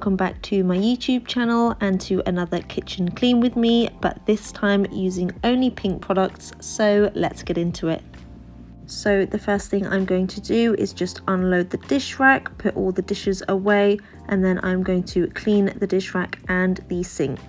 welcome back to my YouTube channel and to another kitchen clean with me, but this time using only pink products, so let's get into it. So the first thing I'm going to do is just unload the dish rack, put all the dishes away, and then I'm going to clean the dish rack and the sink.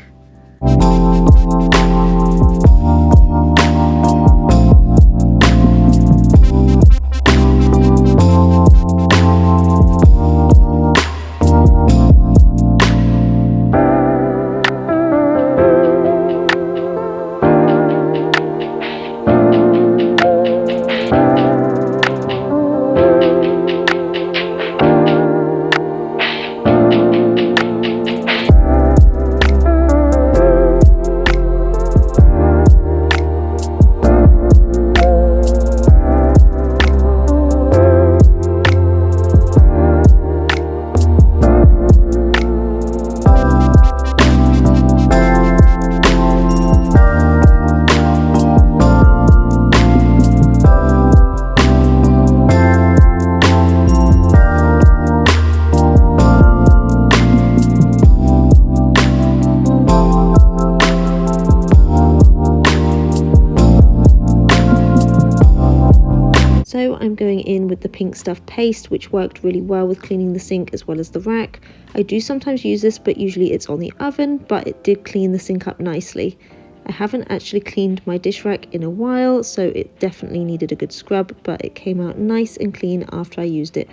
So I'm going in with the pink stuff paste, which worked really well with cleaning the sink as well as the rack. I do sometimes use this, but usually it's on the oven, but it did clean the sink up nicely. I haven't actually cleaned my dish rack in a while, so it definitely needed a good scrub, but it came out nice and clean after I used it.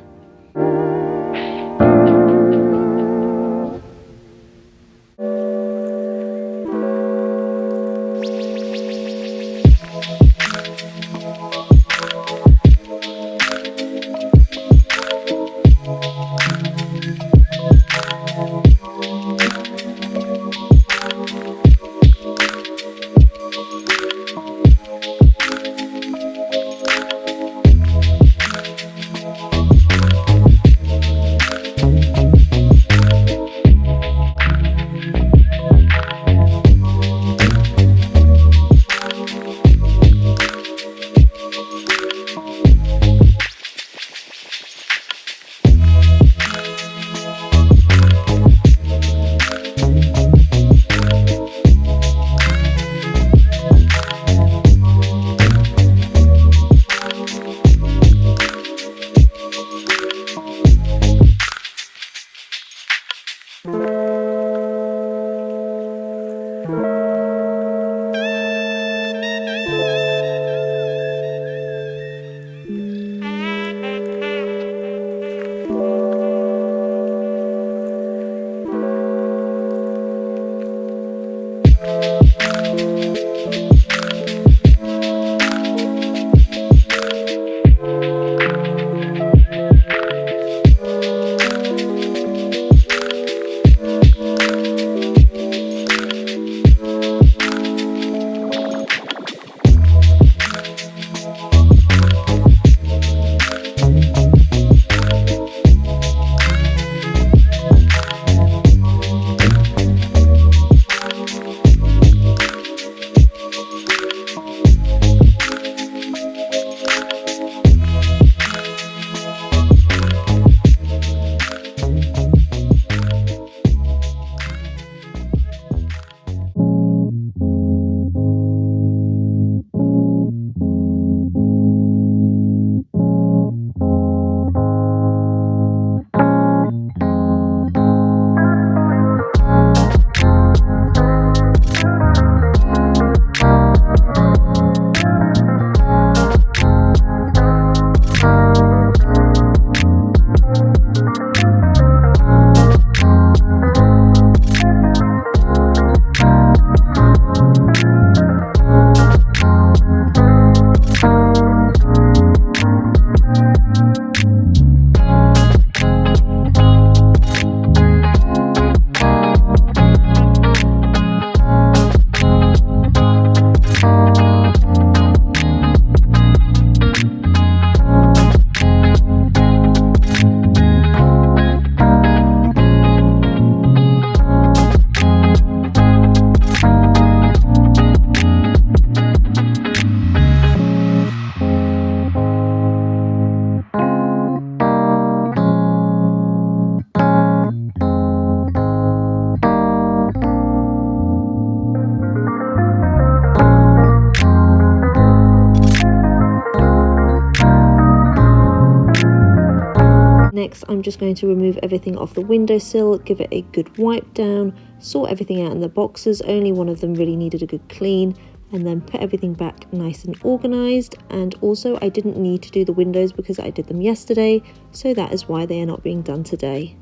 Next, I'm just going to remove everything off the windowsill, give it a good wipe down, sort everything out in the boxes, only one of them really needed a good clean, and then put everything back nice and organized. And also I didn't need to do the windows because I did them yesterday, so that is why they are not being done today.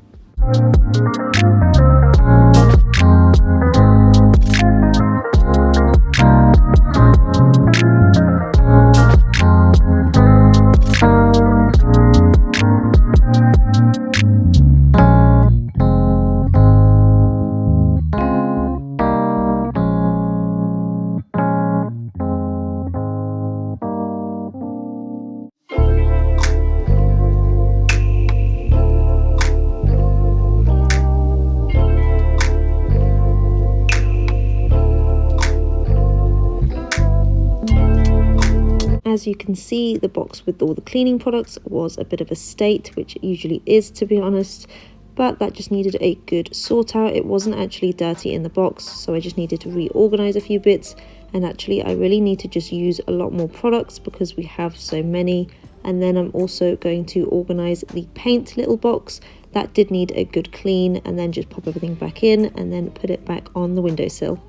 As you can see, the box with all the cleaning products was a bit of a state, which it usually is, to be honest, but that just needed a good sort out. It wasn't actually dirty in the box, so I just needed to reorganize a few bits. And actually I really need to just use a lot more products because we have so many. And then I'm also going to organize the paint little box. That did need a good clean, and then just pop everything back in and then put it back on the windowsill.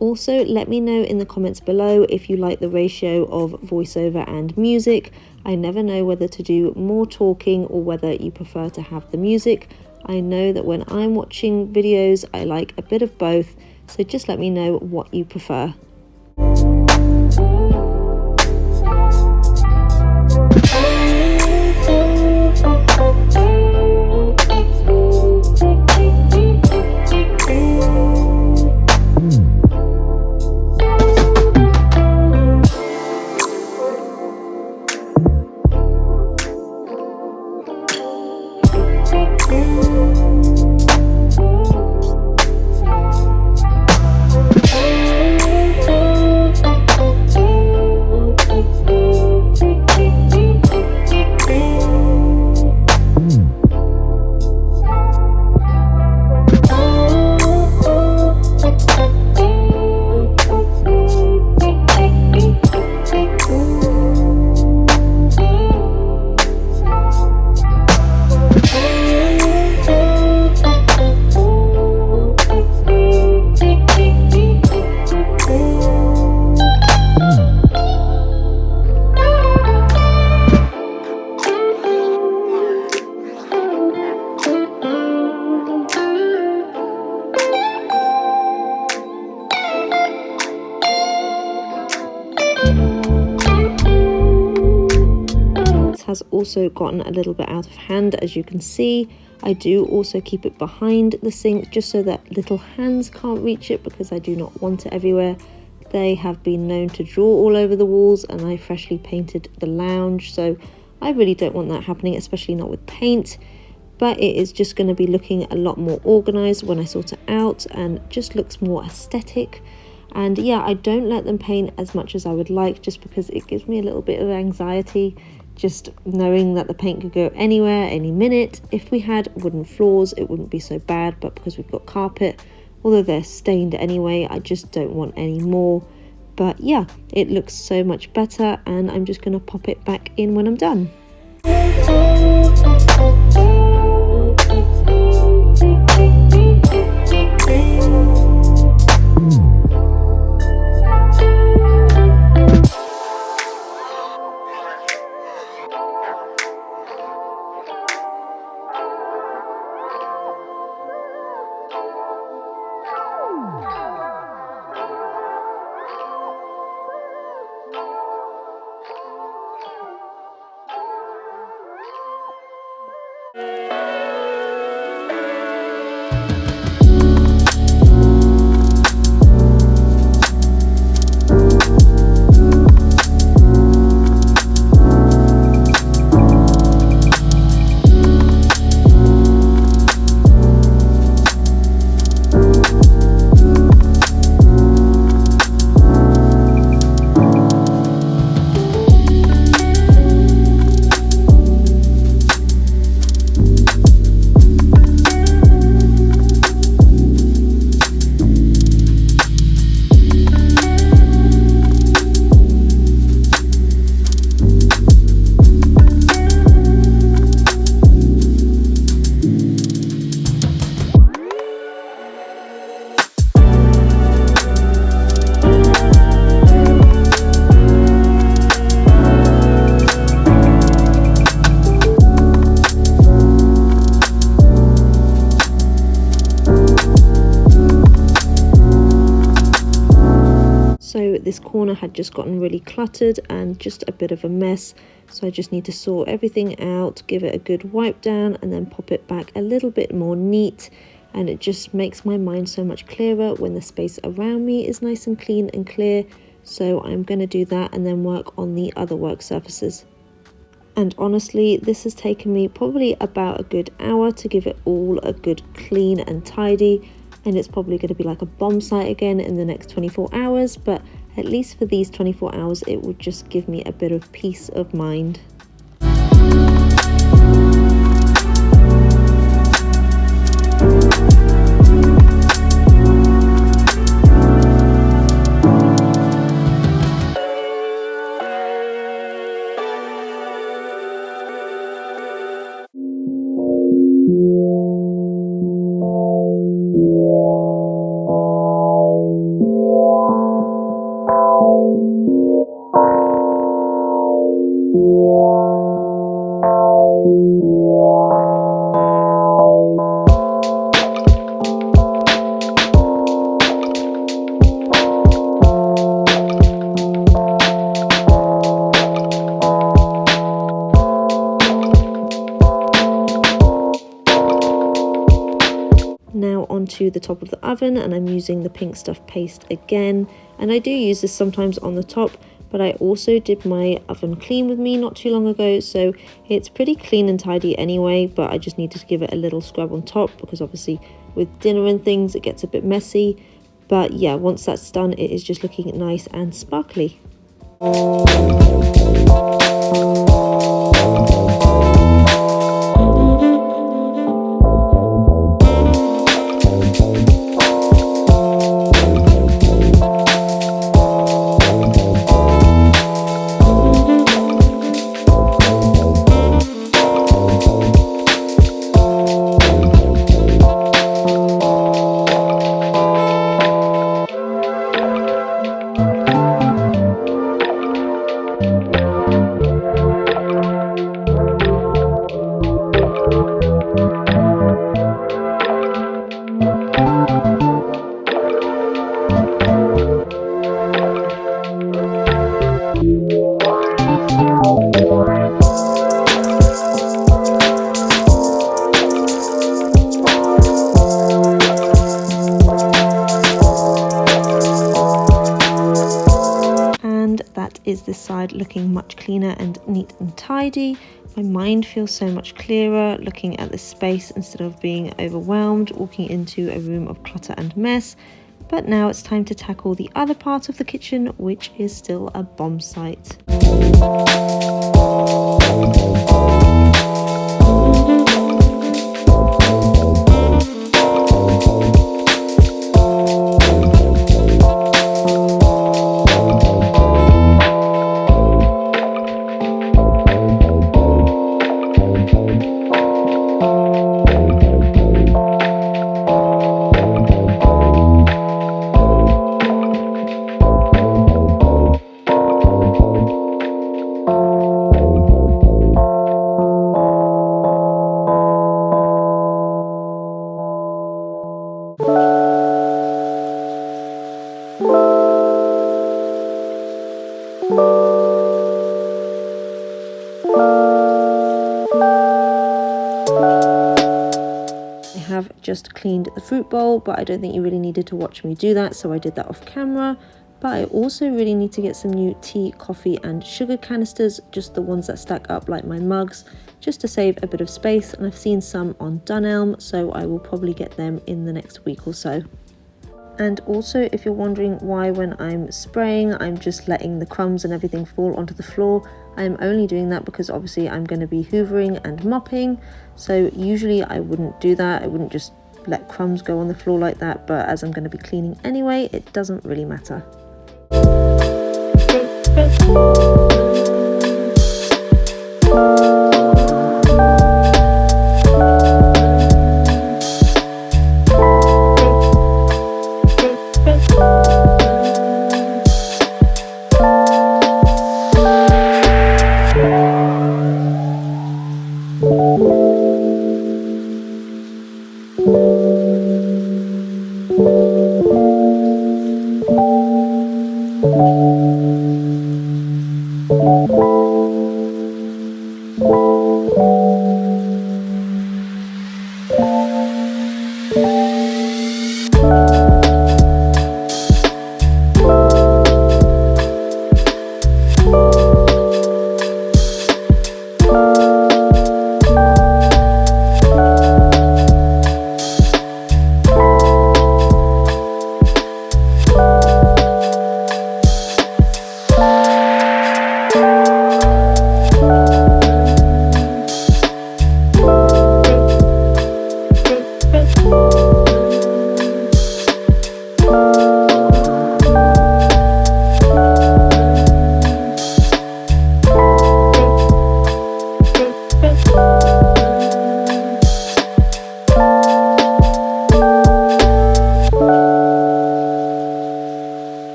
Also, let me know in the comments below if you like the ratio of voiceover and music. I never know whether to do more talking or whether you prefer to have the music. I know that when I'm watching videos, I like a bit of both, so just let me know what you prefer. Has also gotten a little bit out of hand. As you can see, I do also keep it behind the sink just so that little hands can't reach it, because I do not want it everywhere. They have been known to draw all over the walls, and I freshly painted the lounge, so I really don't want that happening, especially not with paint. But it is just going to be looking a lot more organized when I sort it out, and just looks more aesthetic. And yeah, I don't let them paint as much as I would like, just because it gives me a little bit of anxiety, just knowing that the paint could go anywhere, any minute. If we had wooden floors, it wouldn't be so bad, but because we've got carpet, although they're stained anyway, I just don't want any more. But yeah, it looks so much better, and I'm just going to pop it back in when I'm done. So this corner had just gotten really cluttered and just a bit of a mess. So I just need to sort everything out, give it a good wipe down, and then pop it back a little bit more neat. And it just makes my mind so much clearer when the space around me is nice and clean and clear. So I'm going to do that and then work on the other work surfaces. And honestly, this has taken me probably about a good hour to give it all a good clean and tidy. And it's probably going to be like a bomb site again in the next 24 hours. But at least for these 24 hours, it will just give me a bit of peace of mind. Now onto the top of the oven, and I'm using the pink stuff paste again, and I do use this sometimes on the top, but I also did my oven clean with me not too long ago, so it's pretty clean and tidy anyway, but I just needed to give it a little scrub on top because obviously with dinner and things it gets a bit messy. But yeah, once that's done, it is just looking nice and sparkly. Is this side looking much cleaner and neat and tidy. My mind feels so much clearer looking at this space instead of being overwhelmed walking into a room of clutter and mess. But now it's time to tackle the other part of the kitchen, which is still a bomb site. Just cleaned the fruit bowl, but I don't think you really needed to watch me do that, so I did that off camera. But I also really need to get some new tea, coffee and sugar canisters, just the ones that stack up like my mugs, just to save a bit of space, and I've seen some on Dunelm, so I will probably get them in the next week or so. And also, if you're wondering why when I'm spraying I'm just letting the crumbs and everything fall onto the floor, I'm only doing that because obviously I'm going to be hoovering and mopping, so usually I wouldn't do that. I wouldn't just let crumbs go on the floor like that, but as I'm going to be cleaning anyway, it doesn't really matter.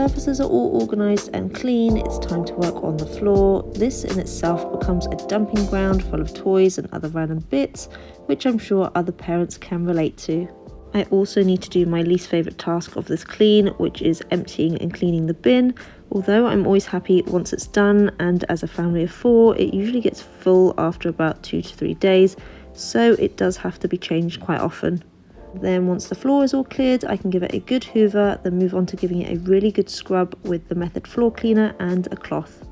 surfaces are all organised and clean, it's time to work on the floor. This in itself becomes a dumping ground full of toys and other random bits, which I'm sure other parents can relate to. I also need to do my least favourite task of this clean, which is emptying and cleaning the bin. Although I'm always happy once it's done, and as a family of 4, it usually gets full after about 2 to 3 days, so it does have to be changed quite often. Then once the floor is all cleared, I can give it a good hoover, then move on to giving it a really good scrub with the Method floor cleaner and a cloth.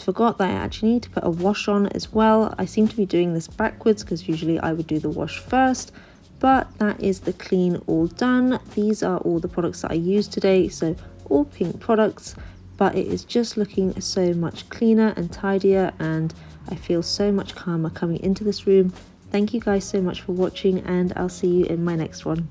Forgot that I actually need to put a wash on as well. I seem to be doing this backwards because usually I would do the wash first, but that is the clean all done. These are all the products that I used today, so all pink products, but it is just looking so much cleaner and tidier, and I feel so much calmer coming into this room. Thank you guys so much for watching, and I'll see you in my next one.